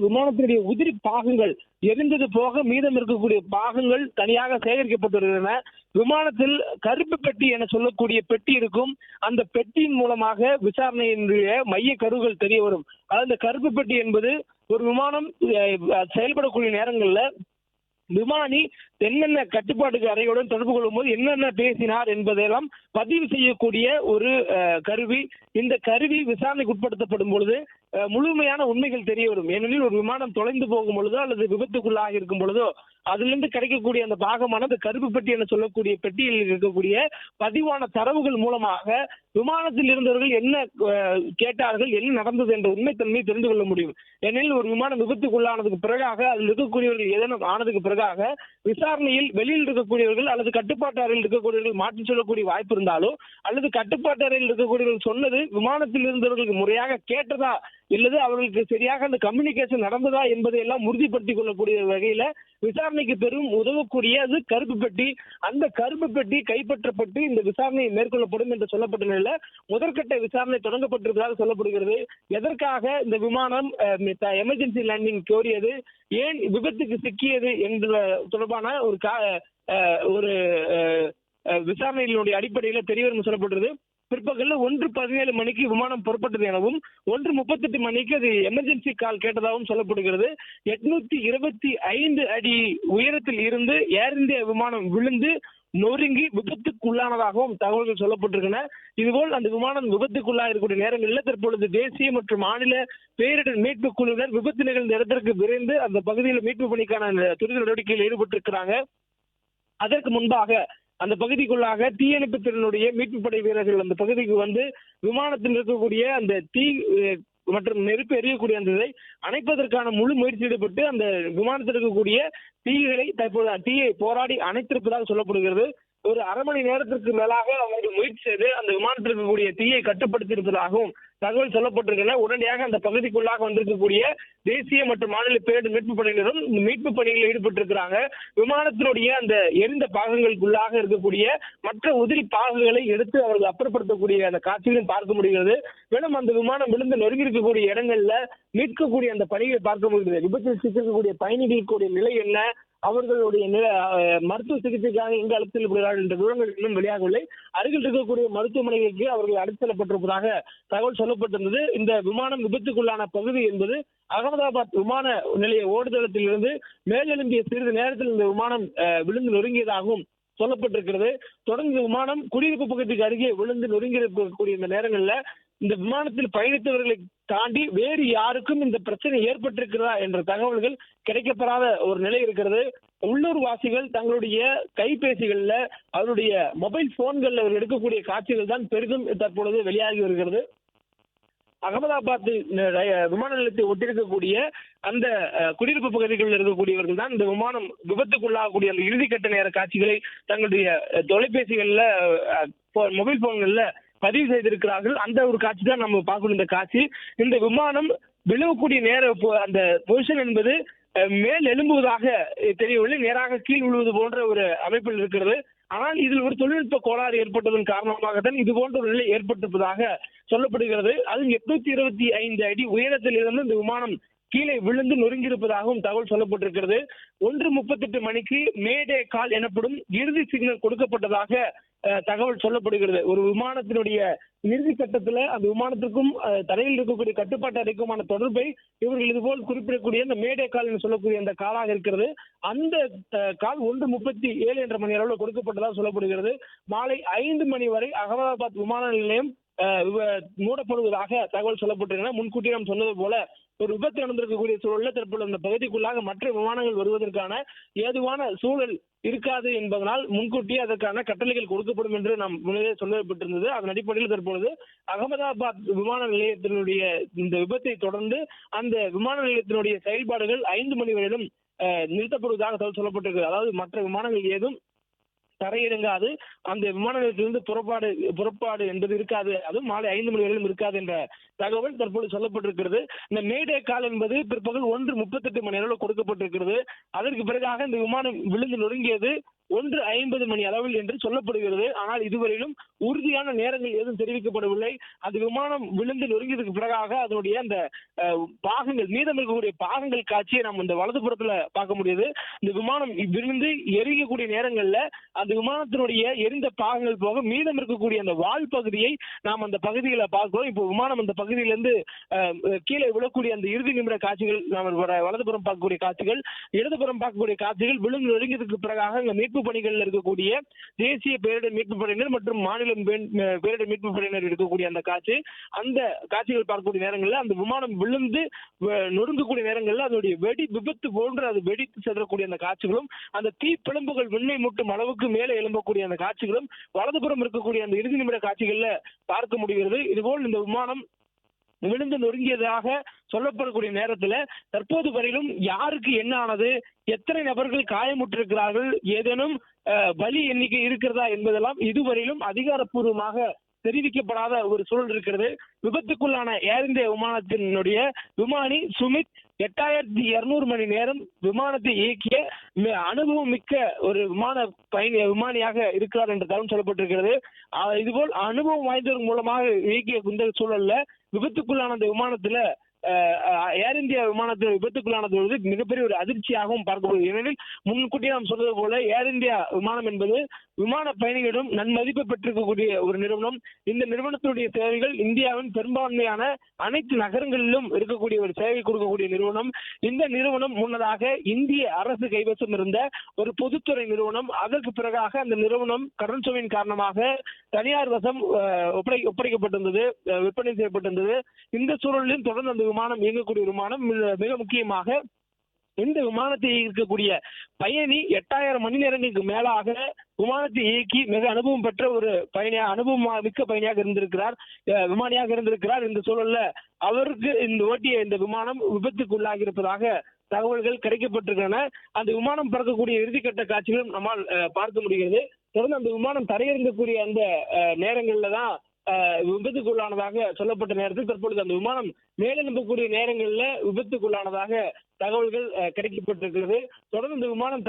விமானத்தினுடைய உதிரி பாகங்கள் எரிந்தது போக மீதம் இருக்கக்கூடிய பாகங்கள் தனியாக சேகரிக்கப்பட்டு வருகின்றன. விமானத்தில் கருப்பு பெட்டி என சொல்லக்கூடிய பெட்டி இருக்கும். அந்த பெட்டியின் மூலமாக விசாரணையினுடைய மைய கருவுகள் தெரிய வரும். அதாவது இந்த கருப்பு பெட்டி என்பது ஒரு விமானம் செயல்படக்கூடிய நேரங்கள்ல விமானி என்னென்ன கட்டுப்பாட்டுக்கு அறையுடன் தொடர்பு கொள்ளும் போது என்னென்ன பேசினார் என்பதையெல்லாம் பதிவு செய்யக்கூடிய ஒரு கருவி. இந்த கருவி விசாரணைக்கு உட்படுத்தப்படும் பொழுது முழுமையான உண்மைகள் தெரிய வரும். ஏனெனில் ஒரு விமானம் தொலைந்து போகும் பொழுதோ அல்லது விபத்துக்குள்ளாக இருக்கும் பொழுதோ அதிலிருந்து கிடைக்கக்கூடிய அந்த பாகமான அந்த கருப்பு பெட்டி என சொல்லக்கூடிய பெட்டியில் இருக்கக்கூடிய பதிவான தரவுகள் மூலமாக விமானத்தில் இருந்தவர்கள் என்ன கேட்டார்கள், என்ன நடந்தது என்ற உண்மைத்தன்மையை தெரிந்து கொள்ள முடியும். ஏனெனில் ஒரு விமானம் விபத்துக்குள்ளானதுக்கு பிறகாக அதில் இருக்கக்கூடியவர்கள் ஏதேனும் ஆனதுக்கு பிறகாக விசாரணையில் வெளியில் இருக்கக்கூடியவர்கள் அல்லது கட்டுப்பாட்டு அறையில் இருக்கக்கூடியவர்கள் மாற்றி சொல்லக்கூடிய வாய்ப்பு இருந்தாலோ அல்லது கட்டுப்பாட்டு அறையில் இருக்கக்கூடியவர்கள் சொன்னது விமானத்தில் இருந்தவர்களுக்கு முறையாக கேட்டதா இல்லது அவர்களுக்கு சரியாக அந்த கம்யூனிகேஷன் நடந்ததா என்பதை எல்லாம் உறுதிப்படுத்திக் கொள்ளக்கூடிய வகையில விசாரணைக்கு பெரும் உதவக்கூடிய அது கருப்பு பெட்டி. அந்த கருப்பு பெட்டி கைப்பற்றப்பட்டு இந்த விசாரணை மேற்கொள்ளப்படும் என்று சொல்லப்பட்ட நிலையில முதற்கட்ட விசாரணை தொடங்கப்பட்டிருப்பதாக சொல்லப்படுகிறது. எதற்காக இந்த விமானம் எமர்ஜென்சி லேண்டிங் கோரியது, ஏன் விபத்துக்கு சிக்கியது என்ற தொடர்பான ஒரு விசாரணையினுடைய அடிப்படையில தெரியவரும் சொல்லப்பட்டது. பிற்பகல்ல 1:17 மணிக்கு விமானம் புறப்பட்டது எனவும் 1:38 மணிக்கு அது எமர்ஜென்சி கால் கேட்டதாகவும் சொல்லப்படுகிறது. 825 அடி உயரத்தில் இருந்து ஏர் இந்தியா விமானம் விழுந்து நொறுங்கி விபத்துக்கு உள்ளானதாகவும் தகவல்கள் சொல்லப்பட்டிருக்கின்றன. இதுபோல் அந்த விமானம் விபத்துக்குள்ளாக இருக்கக்கூடிய நேரங்களில் தற்பொழுது தேசிய மற்றும் மாநில பேரிடர் மீட்பு குழுவினர் விபத்து நிகழ்ந்த இடத்திற்கு விரைந்து அந்த பகுதியில் மீட்பு பணிக்கான துரித நடவடிக்கையில் ஈடுபட்டிருக்கிறாங்க. அதற்கு முன்பாக அந்த பகுதிக்குள்ளாக தீயணைப்பு திறனுடைய மீட்பு படை வீரர்கள் அந்த பகுதிக்கு வந்து விமானத்தில் இருக்கக்கூடிய அந்த தீ மற்றும் நெருப்பு எரியக்கூடிய அந்த இதை அணைப்பதற்கான முழு முயற்சி ஈடுபட்டு அந்த விமானத்தில் இருக்கக்கூடிய தீயை போராடி அணைத்திருப்பதாக சொல்லப்படுகிறது. ஒரு அரை மணி நேரத்திற்கு மேலாக அவர்கள் முயற்சி செய்து அந்த விமானத்தில் இருக்கக்கூடிய தீயை கட்டுப்படுத்தி இருப்பதாகவும் தகவல் சொல்லப்பட்டிருக்கின்றன. உடனடியாக அந்த பகுதிக்குள்ளாக வந்திருக்கக்கூடிய தேசிய மற்றும் மாநில பேரிடர் மீட்பு படையினரும் மீட்பு பணிகளில் ஈடுபட்டிருக்கிறாங்க. விமானத்தினுடைய அந்த எரிந்த பாகங்களுக்குள்ளாக இருக்கக்கூடிய மற்ற உதிரி பாகங்களை எடுத்து அவர்கள் அப்புறப்படுத்தக்கூடிய அந்த காட்சிகளையும் பார்க்க முடிகிறது. மேலும் அந்த விமானம் விழுந்து நொறுங்கி இருக்கக்கூடிய இடங்கள்ல மீட்கக்கூடிய அந்த பணிகளை பார்க்க முடிகிறது. விபத்தில் சிக்கக்கூடிய பயணிகளுடைய நிலை என்ன, அவர்களுடைய மருத்துவ சிகிச்சைக்காக எங்கு அழைத்து செல்லப்படுகிறார்கள் என்ற விவரங்கள் இன்னும் வெளியாகவில்லை. அருகில் இருக்கக்கூடிய மருத்துவமனைகளுக்கு அவர்கள் அழைத்து செல்லப்பட்டிருப்பதாக தகவல் சொல்லப்பட்டிருந்தது. இந்த விமானம் விபத்துக்குள்ளான பகுதி என்பது அகமதாபாத் விமான நிலைய ஓடுதளத்தில் இருந்து மேலெழும்பிய சிறிது நேரத்தில் இந்த விமானம் விழுந்து நொறுங்கியதாகவும் சொல்லப்பட்டிருக்கிறது. தொடர்ந்து விமானம் குடியிருப்பு பகுதிக்கு அருகே விழுந்து நொறுங்கி இருக்கக்கூடிய இந்த நேரங்களில் இந்த விமானத்தில் பயணித்தவர்களை தாண்டி வேறு யாருக்கும் இந்த பிரச்சனை ஏற்பட்டிருக்கிறதா என்ற தகவல்கள் கிடைக்கப்பெறாத ஒரு நிலை இருக்கிறது. உள்ளூர் வாசிகள் தங்களுடைய கைபேசிகள்ல அவருடைய மொபைல் போன்கள்ல அவர் எடுக்கக்கூடிய காட்சிகள் தான் பெரிதும் தற்பொழுது வெளியாகி வருகிறது. அகமதாபாத் விமான நிலையத்தை ஒட்டியிருக்கக்கூடிய அந்த குடியிருப்பு பகுதிகளில் இருக்கக்கூடியவர்கள் தான் இந்த விமானம் விபத்துக்குள்ளாகக்கூடிய அந்த இறுதிக்கட்ட நேர காட்சிகளை தங்களுடைய தொலைபேசிகள்ல மொபைல் போன்கள்ல பதிவு செய்திருக்கிறார்கள். அந்த ஒரு காட்சி தான் நம்ம பார்க்கணும். இந்த காட்சி இந்த விமானம் விழுவக்கூடிய நேர அந்த பொசிஷன் என்பது மேல் எழும்புவதாக தெரியவில்லை, நேராக கீழ் விழுவது போன்ற ஒரு அமைப்பில் இருக்கிறது. ஆனால் இதில் ஒரு தொழில்நுட்ப கோளாறு ஏற்பட்டதன் காரணமாகத்தான் இது போன்ற ஒரு நிலை ஏற்பட்டிருப்பதாக சொல்லப்படுகிறது. அதுவும் 825 அடி உயரத்தில் இருந்து இந்த விமானம் கீழே விழுந்து நொறுங்கியிருப்பதாகவும் தகவல் சொல்லப்பட்டிருக்கிறது. 1:38 மணிக்கு மேடே கால் எனப்படும் இறுதி சிக்னல் கொடுக்கப்பட்டதாக தகவல் சொல்லப்படுகிறது. ஒரு விமானத்தினுடைய இறுதி கட்டத்துல அந்த விமானத்திற்கும் தரையில் இருக்கக்கூடிய கட்டுப்பாட்டு அறைக்குமான தொடர்பை இவர்கள் இதுபோல் குறிப்பிடக்கூடிய அந்த மேடே கால் என்று சொல்லக்கூடிய அந்த காலாக இருக்கிறது. அந்த கால் 1:37 என்ற மணி அளவில் கொடுக்கப்பட்டதாக சொல்லப்படுகிறது. மாலை 5 மணி வரை அகமதாபாத் விமான நிலையம் மூடப்படுவதாக தகவல் சொல்லப்பட்டிருக்கின்றன. முன்கூட்டியே நாம் சொன்னது போல ஒரு விபத்து நடந்திருக்கக்கூடிய சூழல்ல தற்போது அந்த பகுதிக்குள்ளாக மற்ற விமானங்கள் வருவதற்கான ஏதுவான சூழல் இருக்காது என்பதனால் முன்கூட்டியே அதற்கான கட்டளைகள் கொடுக்கப்படும் என்று நாம் முன்னரே சொல்லப்பட்டிருந்தது. அதன் அடிப்படையில் தற்பொழுது அகமதாபாத் விமான நிலையத்தினுடைய இந்த விபத்தை தொடர்ந்து அந்த விமான நிலையத்தினுடைய செயல்பாடுகள் 5 மணி வரையிலும் நிறுத்தப்படுவதாக தகவல் சொல்லப்பட்டிருக்கிறது. அதாவது மற்ற விமானங்கள் ஏதும் தரையிறங்காது, அந்த விமான நிலையத்திலிருந்து புறப்பாடு என்பது இருக்காது, அதுவும் மாலை 5 மணி வரையிலும் இருக்காது என்ற தகவல் தற்போது சொல்லப்பட்டிருக்கிறது. இந்த மேடே கால் என்பது பிற்பகல் 1:38 மணி அளவில் கொடுக்கப்பட்டிருக்கிறது. அதற்கு பிறகாக இந்த விமானம் விழுந்து நொறுங்கியது 1:50 மணி அளவில் என்று சொல்லப்படுகிறது. ஆனால் இதுவரையிலும் உறுதியான நேரங்கள் எதுவும் தெரிவிக்கப்படவில்லை. அது விமானம் விழுந்து நொறுங்கியதுக்கு பிறகாக அதனுடைய அந்த பாகங்கள், மீதம் இருக்கக்கூடிய பாகங்கள் காட்சியை நாம் இந்த வலதுபுறத்துல பார்க்க முடியுது. இந்த விமானம் விழுந்து எரியக்கூடிய நேரங்கள்ல அந்த விமானத்தினுடைய எரிந்த பாகங்கள் போக மீதம் இருக்கக்கூடிய அந்த வால் பகுதியை நாம் அந்த பகுதிகளை பார்க்கிறோம். இப்போ விமானம் அந்த பகுதியிலிருந்து கீழே விழக்கூடிய அந்த இறுதி நிமிட காட்சிகள் நாம் வலதுபுறம் பார்க்கக்கூடிய காட்சிகள், இடதுபுறம் பார்க்கக்கூடிய காட்சிகள் விழுந்து நொறுங்கியதுக்கு பிறகாக இந்த மீட்பு பணிகளில் இருக்கக்கூடிய தேசிய பேரிடர் மீட்பு படையினர் மற்றும் மாநில பேரிடர் மீட்பு படையினர் இருக்கக்கூடிய அந்த காட்சி, அந்த காட்சிகள் பார்க்கக்கூடிய நேரங்களில் அந்த விமானம் விழுந்து நொறுங்கக்கூடிய நேரங்களில் அதனுடைய வெடி விபத்து போன்று அது வெடித்து செல்லக்கூடிய அந்த காட்சிகளும், அந்த தீப்பிழம்புகள் விண்ணை மூட்டும் அளவுக்கு மேலே எழும்பக்கூடிய அந்த காட்சிகளும் வலதுபுறம் இருக்கக்கூடிய அந்த இறுதி நிமிட காட்சிகள்ல பார்க்க முடிகிறது. இதுபோல் இந்த விமானம் விழுந்து நொறுங்கியதாக சொல்லப்படக்கூடிய நேரத்தில் தற்போது வரையிலும் யாருக்கு என்ன ஆனது, எத்தனை நபர்கள் காயமுற்றிருக்கிறார்கள், ஏதேனும் பலி எண்ணிக்கை இருக்கிறதா என்பதெல்லாம் இதுவரையிலும் அதிகாரப்பூர்வமாக தெரிவிக்கப்படாத ஒரு சூழல் இருக்கிறது. விபத்துக்குள்ளான ஏர் இந்தியா விமானத்தினுடைய விமானி சுமித் 8200 மணி நேரம் விமானத்தை இயக்கிய அனுபவம் மிக்க ஒரு விமானியாக இருக்கிறார் என்ற தகவல் சொல்லப்பட்டிருக்கிறது. இதுபோல் அனுபவம் வாய்ந்தவர் மூலமாக இயக்கிய இந்த சூழல்ல விபத்துக்குள்ளான அந்த விமானத்துல ஏர் இந்தியா விமானத்தில் விபத்துக்குள்ளானது மிகப்பெரிய ஒரு அதிர்ச்சியாகவும் பார்க்கப்படுகிறது. ஏனெனில் முன்கூட்டியே நாம் சொன்னது போல ஏர் இந்தியா விமானம் என்பது விமான பயணிகளிடம் நன்மதிப்பை பெற்றிருக்கக்கூடிய ஒரு நிறுவனம். இந்த நிறுவனத்துடைய சேவைகள் இந்தியாவின் பெரும்பான்மையான அனைத்து நகரங்களிலும் இருக்கக்கூடிய ஒரு சேவை கொடுக்கக்கூடிய நிறுவனம். இந்த நிறுவனம் முன்னதாக இந்திய அரசு கைவசம் இருந்த ஒரு பொதுத்துறை நிறுவனம். அதற்கு பிறகாக அந்த நிறுவனம் கடன் சுமையின் காரணமாக தனியார் வசம் ஒப்படைக்கப்பட்டிருந்தது, விற்பனை செய்யப்பட்டிருந்தது. இந்த சூழலிலும் தொடர்ந்து அந்த விமானம் இயங்கக்கூடிய விமானம். மிக முக்கியமாக இந்த விமானத்தை இருக்கக்கூடிய பயணி 8000 மணி நேரங்களுக்கு மேலாக விமானத்தை இயக்கி மிக அனுபவம் பெற்ற ஒரு அனுபவம் மிக்க பயணியாக இருந்திருக்கிறார், விமானியாக இருந்திருக்கிறார். இந்த சூழல்ல அவருக்கு இந்த ஓட்டிய இந்த விமானம் விபத்துக்குள்ளாகி இருப்பதாக தகவல்கள் கிடைக்கப்பட்டிருக்கின்றன. அந்த விமானம் பறக்கக்கூடிய இறுதிக்கட்ட காட்சிகளும் நம்மால் பார்க்க முடிகிறது. தொடர்ந்து அந்த விமானம் தரையிறங்கக்கூடிய அந்த நேரங்கள்ல தான் விபத்துக்குள்ளானதாக சொல்லப்பட்ட நேரத்தில் தற்பொழுது அந்த விமானம் மேலெழும்பக்கூடிய நேரங்களில் விபத்துக்குள்ளானதாக தகவல்கள் கிடைக்கப்பட்டிருக்கிறது. தொடர்ந்து இந்த விமானம்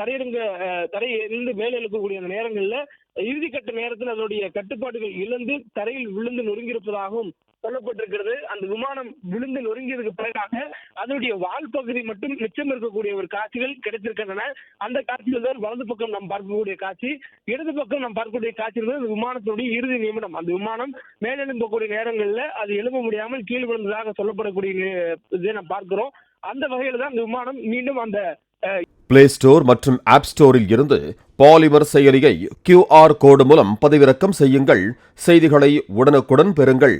தரையிலிருந்து மேலே எழுக்கக்கூடிய அந்த நேரங்களில் இறுதிக்கட்ட நேரத்தில் அதனுடைய கட்டுப்பாடுகள் இழந்து தரையில் விழுந்து நொறுங்கியிருப்பதாகவும் சொல்லப்பட்டிருக்கிறது. அந்த விமானம் விழுந்து நொறுங்கியதுக்கு பிறகாக அதனுடைய வால் பகுதி மட்டும் மிச்சம் இருக்கக்கூடிய ஒரு காட்சிகள் கிடைத்திருக்கின்றன. அந்த காட்சிகள் தான் வலது பக்கம் நாம் பார்க்கக்கூடிய காட்சி. இடது பக்கம் நாம் பார்க்கக்கூடிய காட்சிகள் அந்த விமானத்தினுடைய இறுதி நிமிடம். அந்த விமானம் மேலெழும்பக்கூடிய நேரங்களில் அது எழும்ப முடியாமல் கீழ் விழுந்ததாக சொல்லப்படக்கூடிய இதை நாம் பார்க்கிறோம். அந்த வகையில் தான் அந்த விமானம் மீண்டும் அந்த பிளே ஸ்டோர் மற்றும் ஆப் ஸ்டோரில் இருந்து பாலிமர் செயலியை QR கோடு மூலம் பதிவிறக்கம் செய்யுங்கள். செய்திகளை உடனுக்குடன் பெறுங்கள்.